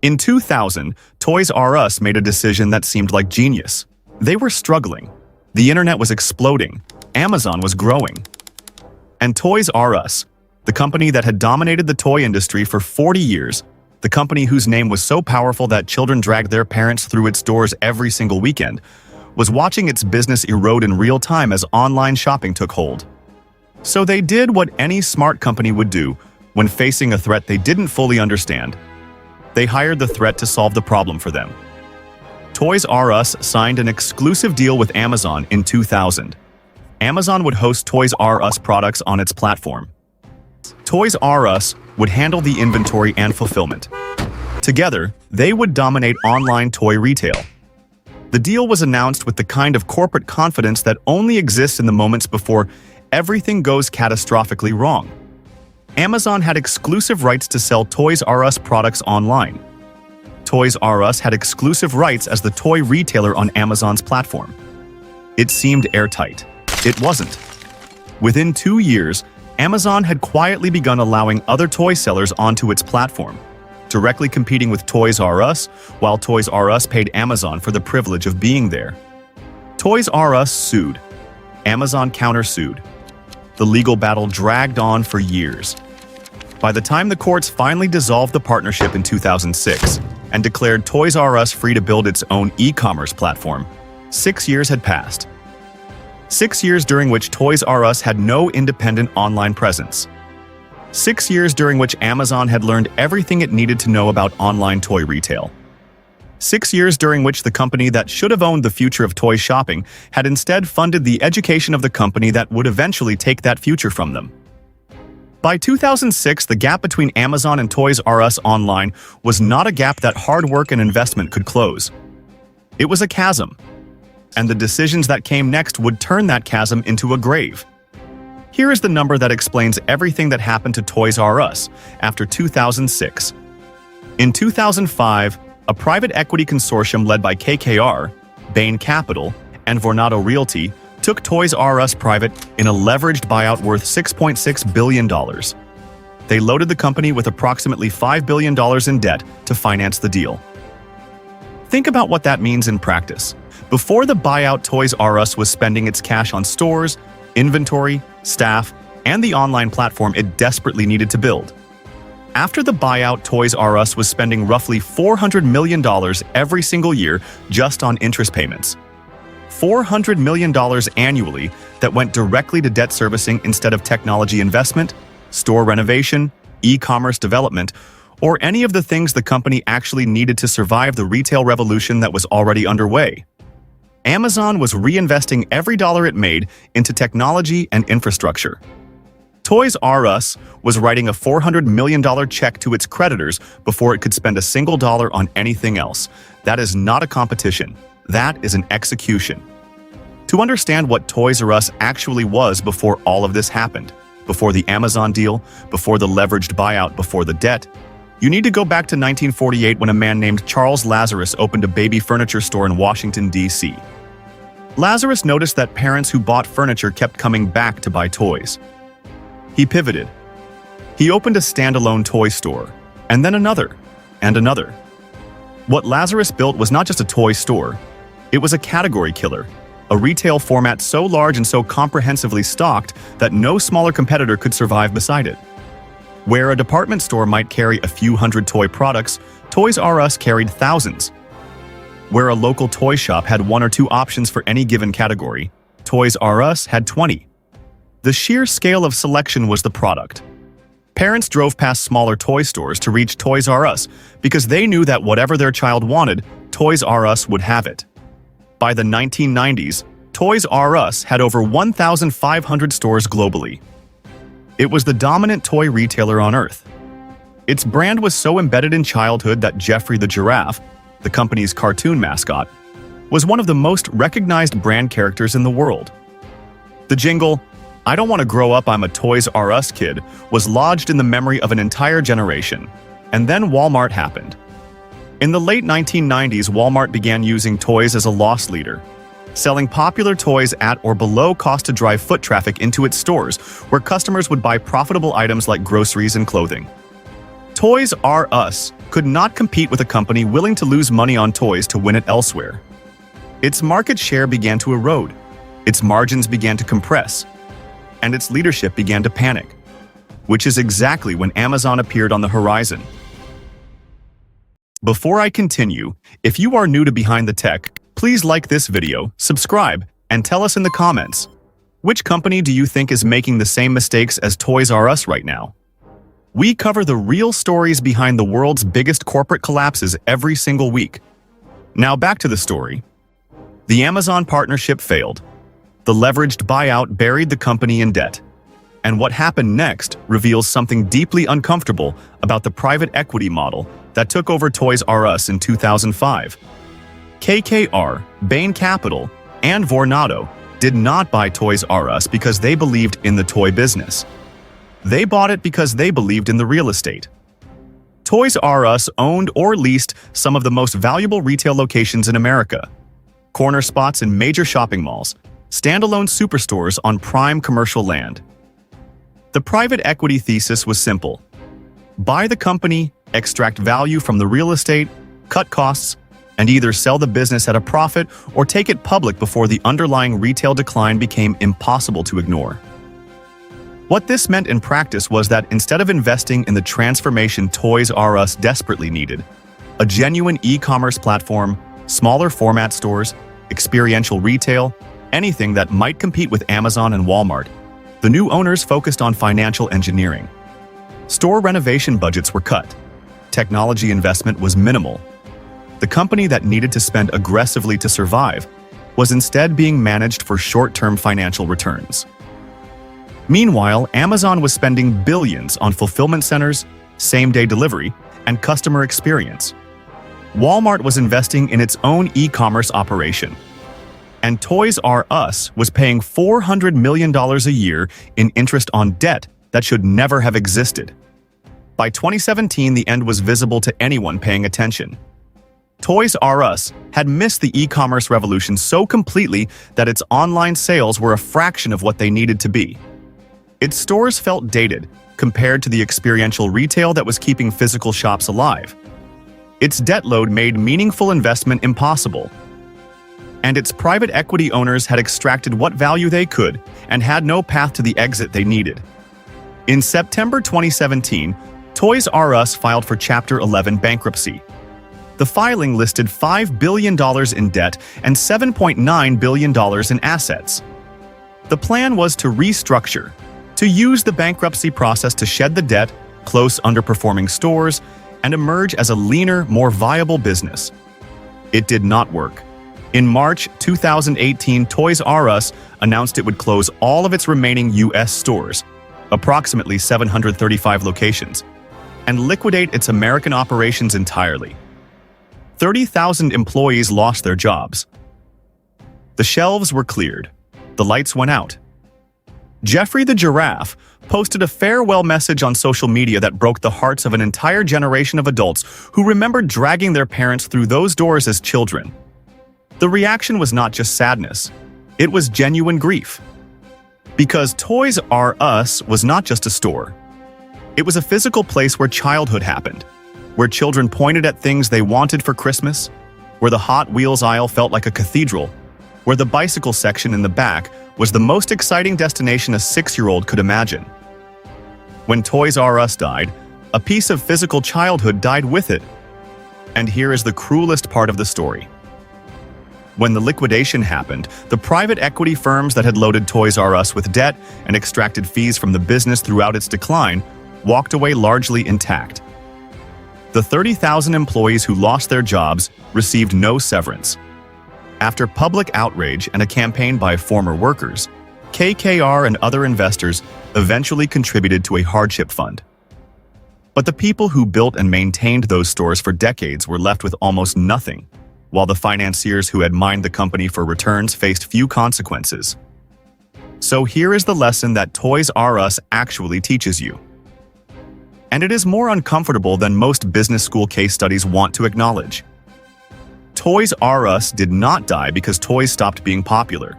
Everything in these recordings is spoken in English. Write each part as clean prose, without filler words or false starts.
In 2000, Toys R Us made a decision that seemed like genius. They were struggling. The internet was exploding. Amazon was growing. And Toys R Us, the company that had dominated the toy industry for 40 years, the company whose name was so powerful that children dragged their parents through its doors every single weekend, was watching its business erode in real time as online shopping took hold. So they did what any smart company would do when facing a threat they didn't fully understand. They hired the threat to solve the problem for them. Toys R Us signed an exclusive deal with Amazon in 2000. Amazon would host Toys R Us products on its platform. Toys R Us would handle the inventory and fulfillment. Together, they would dominate online toy retail. The deal was announced with the kind of corporate confidence that only exists in the moments before everything goes catastrophically wrong. Amazon had exclusive rights to sell Toys R Us products online. Toys R Us had exclusive rights as the toy retailer on Amazon's platform. It seemed airtight. It wasn't. Within 2 years, Amazon had quietly begun allowing other toy sellers onto its platform, directly competing with Toys R Us, while Toys R Us paid Amazon for the privilege of being there. Toys R Us sued. Amazon countersued. The legal battle dragged on for years. By the time the courts finally dissolved the partnership in 2006 and declared Toys R Us free to build its own e-commerce platform, 6 years had passed. 6 years during which Toys R Us had no independent online presence. 6 years during which Amazon had learned everything it needed to know about online toy retail. 6 years during which the company that should have owned the future of toy shopping had instead funded the education of the company that would eventually take that future from them. By 2006, the gap between Amazon and Toys R Us online was not a gap that hard work and investment could close. It was a chasm. And the decisions that came next would turn that chasm into a grave. Here is the number that explains everything that happened to Toys R Us after 2006. In 2005, a private equity consortium led by KKR, Bain Capital, and Vornado Realty took Toys R Us private in a leveraged buyout worth $6.6 billion. They loaded the company with approximately $5 billion in debt to finance the deal. Think about what that means in practice. Before the buyout, Toys R Us was spending its cash on stores, inventory, staff, and the online platform it desperately needed to build. After the buyout, Toys R Us was spending roughly $400 million every single year just on interest payments. $400 million annually that went directly to debt servicing instead of technology investment, store renovation, e-commerce development, or any of the things the company actually needed to survive the retail revolution that was already underway. Amazon was reinvesting every dollar it made into technology and infrastructure. Toys R Us was writing a $400 million check to its creditors before it could spend a single dollar on anything else. That is not a competition. That is an execution. To understand what Toys R Us actually was before all of this happened, before the Amazon deal, before the leveraged buyout, before the debt, you need to go back to 1948 when a man named Charles Lazarus opened a baby furniture store in Washington, D.C. Lazarus noticed that parents who bought furniture kept coming back to buy toys. He pivoted. He opened a standalone toy store, and then another, and another. What Lazarus built was not just a toy store. It was a category killer, a retail format so large and so comprehensively stocked that no smaller competitor could survive beside it. Where a department store might carry a few hundred toy products, Toys R Us carried thousands. Where a local toy shop had 1 or 2 options for any given category, Toys R Us had 20. The sheer scale of selection was the product. Parents drove past smaller toy stores to reach Toys R Us because they knew that whatever their child wanted, Toys R Us would have it. By the 1990s, Toys R Us had over 1,500 stores globally. It was the dominant toy retailer on Earth. Its brand was so embedded in childhood that Geoffrey the Giraffe, the company's cartoon mascot, was one of the most recognized brand characters in the world. The jingle, "I don't want to grow up, I'm a Toys R Us kid," was lodged in the memory of an entire generation. And then Walmart happened. In the late 1990s, Walmart began using toys as a loss leader, selling popular toys at or below cost to drive foot traffic into its stores, where customers would buy profitable items like groceries and clothing. Toys R Us could not compete with a company willing to lose money on toys to win it elsewhere. Its market share began to erode, its margins began to compress, and its leadership began to panic, which is exactly when Amazon appeared on the horizon. Before I continue, if you are new to Behind the Tech, please like this video, subscribe, and tell us in the comments, which company do you think is making the same mistakes as Toys R Us right now? We cover the real stories behind the world's biggest corporate collapses every single week. Now back to the story. The Amazon partnership failed. The leveraged buyout buried the company in debt. And what happened next reveals something deeply uncomfortable about the private equity model that took over Toys R Us in 2005. KKR, Bain Capital, and Vornado did not buy Toys R Us because they believed in the toy business. They bought it because they believed in the real estate. Toys R Us owned or leased some of the most valuable retail locations in America. Corner spots in major shopping malls, standalone superstores on prime commercial land. The private equity thesis was simple. Buy the company, extract value from the real estate, cut costs, and either sell the business at a profit or take it public before the underlying retail decline became impossible to ignore. What this meant in practice was that instead of investing in the transformation Toys R Us desperately needed, a genuine e-commerce platform, smaller format stores, experiential retail, anything that might compete with Amazon and Walmart, the new owners focused on financial engineering. Store renovation budgets were cut. Technology investment was minimal. The company that needed to spend aggressively to survive was instead being managed for short-term financial returns. Meanwhile, Amazon was spending billions on fulfillment centers, same-day delivery, and customer experience. Walmart was investing in its own e-commerce operation. And Toys R Us was paying $400 million a year in interest on debt that should never have existed. By 2017, the end was visible to anyone paying attention. Toys R Us had missed the e-commerce revolution so completely that its online sales were a fraction of what they needed to be. Its stores felt dated compared to the experiential retail that was keeping physical shops alive. Its debt load made meaningful investment impossible. And its private equity owners had extracted what value they could and had no path to the exit they needed. In September 2017, Toys R Us filed for Chapter 11 bankruptcy. The filing listed $5 billion in debt and $7.9 billion in assets. The plan was to restructure, to use the bankruptcy process to shed the debt, close underperforming stores, and emerge as a leaner, more viable business. It did not work. In March 2018, Toys R Us announced it would close all of its remaining U.S. stores, approximately 735 locations, and liquidate its American operations entirely. 30,000 employees lost their jobs. The shelves were cleared. The lights went out. Geoffrey the Giraffe posted a farewell message on social media that broke the hearts of an entire generation of adults who remembered dragging their parents through those doors as children. The reaction was not just sadness. It was genuine grief. Because Toys R Us was not just a store. It was a physical place where childhood happened, where children pointed at things they wanted for Christmas, where the Hot Wheels aisle felt like a cathedral, where the bicycle section in the back was the most exciting destination a 6-year-old could imagine. When Toys R Us died, a piece of physical childhood died with it. And here is the cruelest part of the story. When the liquidation happened, the private equity firms that had loaded Toys R Us with debt and extracted fees from the business throughout its decline walked away largely intact. The 30,000 employees who lost their jobs received no severance. After public outrage and a campaign by former workers, KKR and other investors eventually contributed to a hardship fund. But the people who built and maintained those stores for decades were left with almost nothing, while the financiers who had mined the company for returns faced few consequences. So here is the lesson that Toys R Us actually teaches you. And it is more uncomfortable than most business school case studies want to acknowledge. Toys R Us did not die because toys stopped being popular.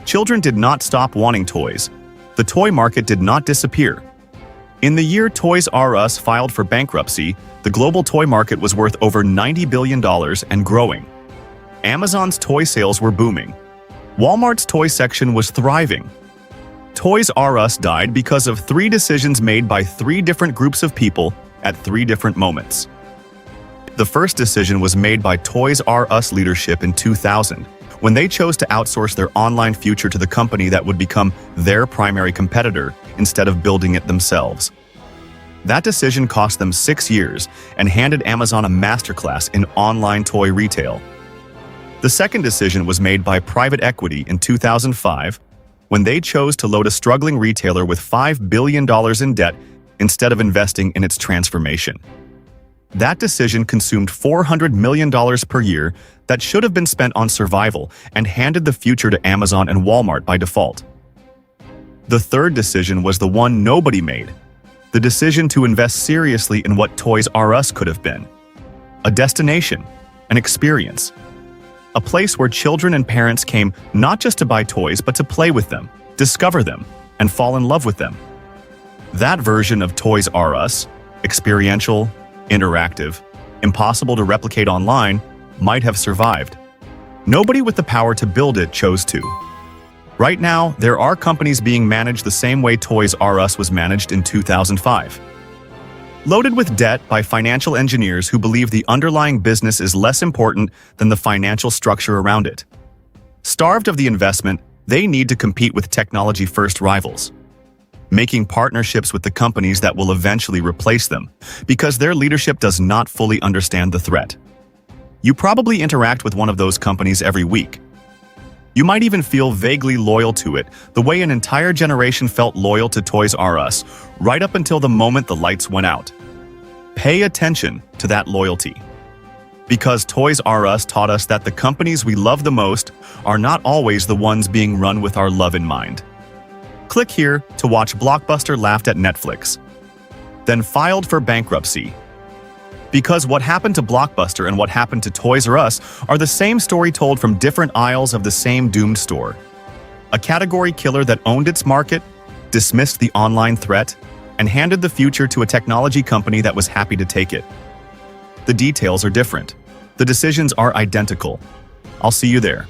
Children did not stop wanting toys. The toy market did not disappear. In the year Toys R Us filed for bankruptcy, the global toy market was worth over $90 billion and growing. Amazon's toy sales were booming. Walmart's toy section was thriving. Toys R Us died because of 3 decisions made by 3 different groups of people at 3 different moments. The first decision was made by Toys R Us leadership in 2000, when they chose to outsource their online future to the company that would become their primary competitor instead of building it themselves. That decision cost them 6 years and handed Amazon a masterclass in online toy retail. The second decision was made by private equity in 2005, when they chose to load a struggling retailer with $5 billion in debt instead of investing in its transformation. That decision consumed $400 million per year that should have been spent on survival and handed the future to Amazon and Walmart by default. The third decision was the one nobody made: the decision to invest seriously in what Toys R Us could have been. A destination, an experience. A place where children and parents came not just to buy toys but to play with them, discover them, and fall in love with them. That version of Toys R Us, experiential, interactive, impossible to replicate online, might have survived. Nobody with the power to build it chose to. Right now, there are companies being managed the same way Toys R Us was managed in 2005. Loaded with debt by financial engineers who believe the underlying business is less important than the financial structure around it. Starved of the investment, they need to compete with technology-first rivals, making partnerships with the companies that will eventually replace them, because their leadership does not fully understand the threat. You probably interact with one of those companies every week. You might even feel vaguely loyal to it, the way an entire generation felt loyal to Toys R Us, right up until the moment the lights went out. Pay attention to that loyalty. Because Toys R Us taught us that the companies we love the most are not always the ones being run with our love in mind. Click here to watch Blockbuster Laughed at Netflix. Then filed for bankruptcy. Because what happened to Blockbuster and what happened to Toys R Us are the same story told from different aisles of the same doomed store. A category killer that owned its market, dismissed the online threat, and handed the future to a technology company that was happy to take it. The details are different. The decisions are identical. I'll see you there.